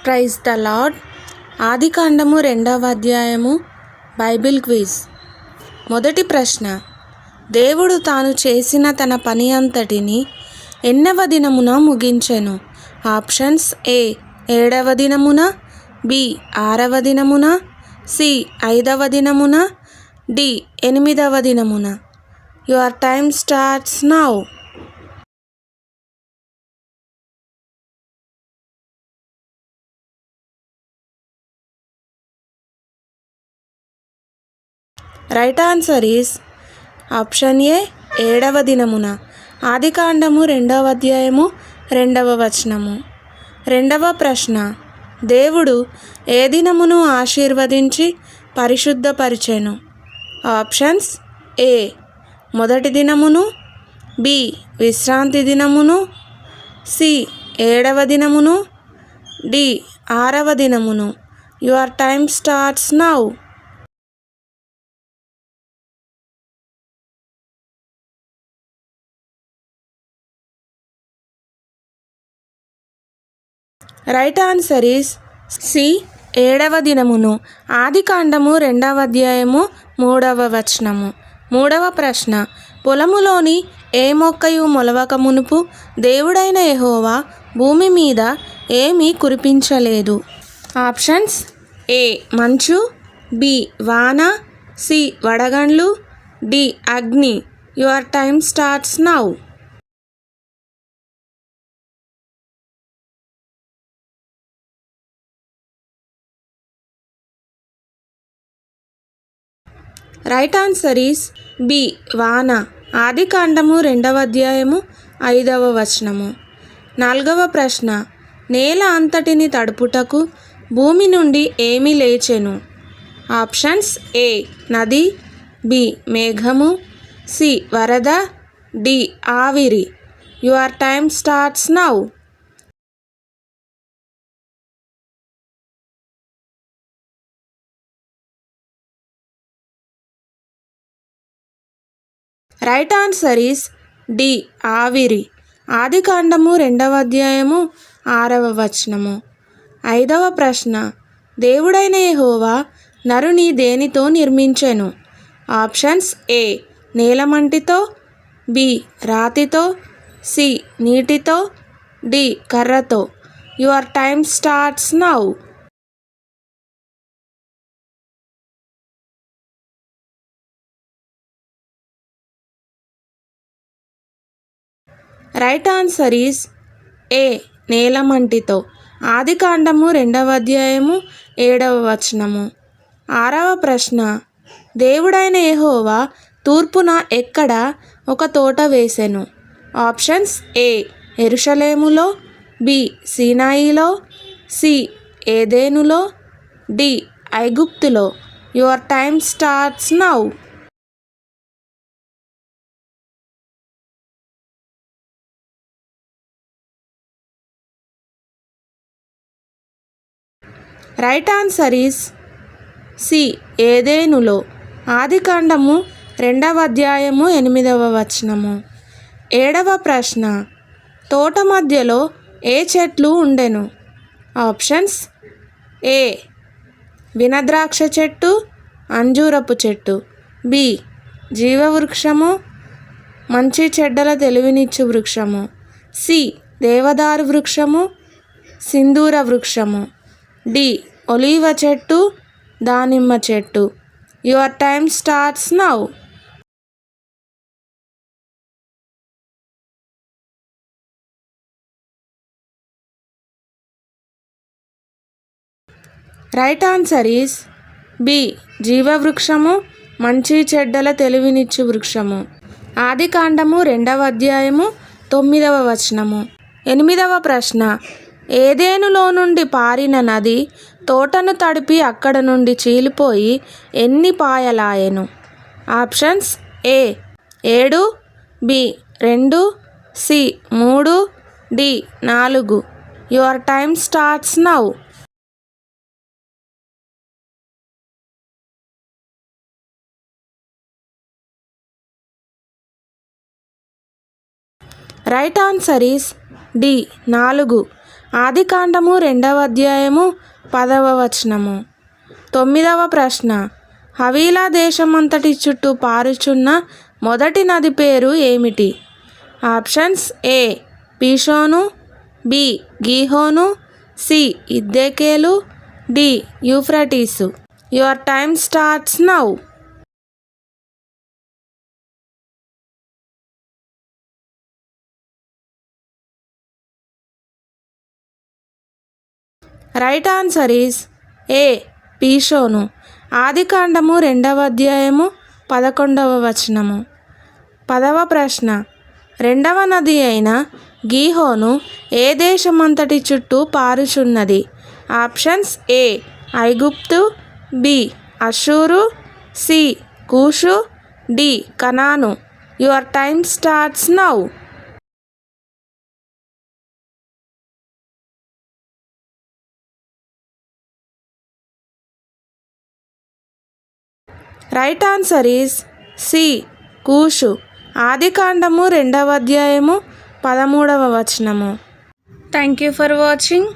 Praise the lord. ఆదికాండము 2వ అధ్యాయము బైబిల్ క్విజ్. మొదటి ప్రశ్న, దేవుడు తాను చేసిన తన పని అంతటిని ఎన్నవ దినమున ముగించెను? ఆప్షన్స్: ఏ 7వ దినమున, బి 6వ దినమున, సి 5వ దినమున, డి 8వ దినమున. Your time starts now. Right answer is option A 7వ దినమున. ఆదికాండము 2వ అధ్యాయము 2వ వచనము. రెండవ ప్రశ్న, దేవుడు ఏ దినమును ఆశీర్వదించి పరిశుద్ధపరిచెను? ఆప్షన్స్: ఏ మొదటి దినమును, బి విశ్రాంతి దినమును, సి 7వ దినమును, డి 6వ దినమును. Your time starts now. Right answer is C 7వ దినమును. ఆదికాండము 2వ అధ్యాయము 3వ వచనము. మూడవ ప్రశ్న, పొలములోని ఏ మొక్కయు మొలవక మునుపు దేవుడైన యెహోవా భూమి మీద ఏమీ కురిపించలేదు? ఆప్షన్స్: ఏ మంచు, బి వాన, సి వడగండ్లు, డి అగ్ని. Your time starts now. Right answer is B వాన. ఆదికాండము 2వ అధ్యాయము 5వ వచనము. నాలుగవ ప్రశ్న, నేల అంతటిని తడుపుటకు భూమి నుండి ఏమి లేచెను? ఆప్షన్స్: ఏ నది, బి మేఘము, సి వరద, డి ఆవిరి. Your time starts now. Right answer is D ఆవిరి. ఆదికాండము 2వ అధ్యాయము 6వ వచనము. ఐదవ ప్రశ్న, దేవుడైన యెహోవా నరుని దేనితో నిర్మించెను? ఆప్షన్స్: ఏ నేలమంటితో, బి రాతితో, సి నీటితో, డి కర్రతో. Your time starts now. Right answer is A నేలమంటితో. ఆదికాండము 2వ అధ్యాయము 7వ వచనము. ఆరవ ప్రశ్న, దేవుడైన యెహోవా తూర్పున ఎక్కడ ఒక తోట వేసెను? ఆప్షన్స్: ఏ యెరూషలేములో, బి సీనాయిలో, సి ఏదెనులో, డి ఐగుప్తులో. Your time starts now. Right answer is C ఏదెనులో. ఆదికాండము 2వ అధ్యాయము 8వ వచనము. ఏడవ ప్రశ్న, తోట మధ్యలో ఏ చెట్లు ఉండెను? ఆప్షన్స్: ఏ వినద్రాక్ష చెట్టు, అంజూరపు చెట్టు, బి జీవవృక్షము, మంచి చెడ్డల తెలివినిచ్చు వృక్షము, సి దేవదారు వృక్షము, సింధూర వృక్షము, డి ఒలీవ చెట్టు, దానిమ్మ చెట్టు. Your time starts now. Right answer is B జీవవృక్షము, మంచి చెడ్డల తెలివినిచ్చు వృక్షము. ఆదికాండము 2వ అధ్యాయము 9వ వచనము. ఎనిమిదవ ప్రశ్న, ఏదెనులో నుండి పారిన నది తోటను తడిపి అక్కడ నుండి చీలిపోయి ఎన్ని పాయలాయెను? Options: A 7, B 2, C 3, D 4. Your time starts now. Right answer is D 4. ఆదికాండము 2వ అధ్యాయము 10వ వచనము. 9వ ప్రశ్న, హవీలా దేశమంతటి చుట్టూ పారుచున్న మొదటి నది పేరు ఏమిటి? ఆప్షన్స్: ఏ పీషోను, బి గీహోను, సి ఇద్దెకేలు, డి యూఫ్రటీసు. Your time starts now. Right answer is A పీషోను. ఆదికాండము 2వ అధ్యాయము 11వ వచనము. 10వ ప్రశ్న, రెండవ నది అయిన గీహోను ఏ దేశమంతటి చుట్టూ పారుచున్నది? ఆప్షన్స్: ఏ ఐగుప్తు, బి అషూరు, సి కూషు, డి కనాను. Your time starts now. Right answer is C కూషు. ఆదికాండము 2వ అధ్యాయము 13వ వచనము. Thank you for watching.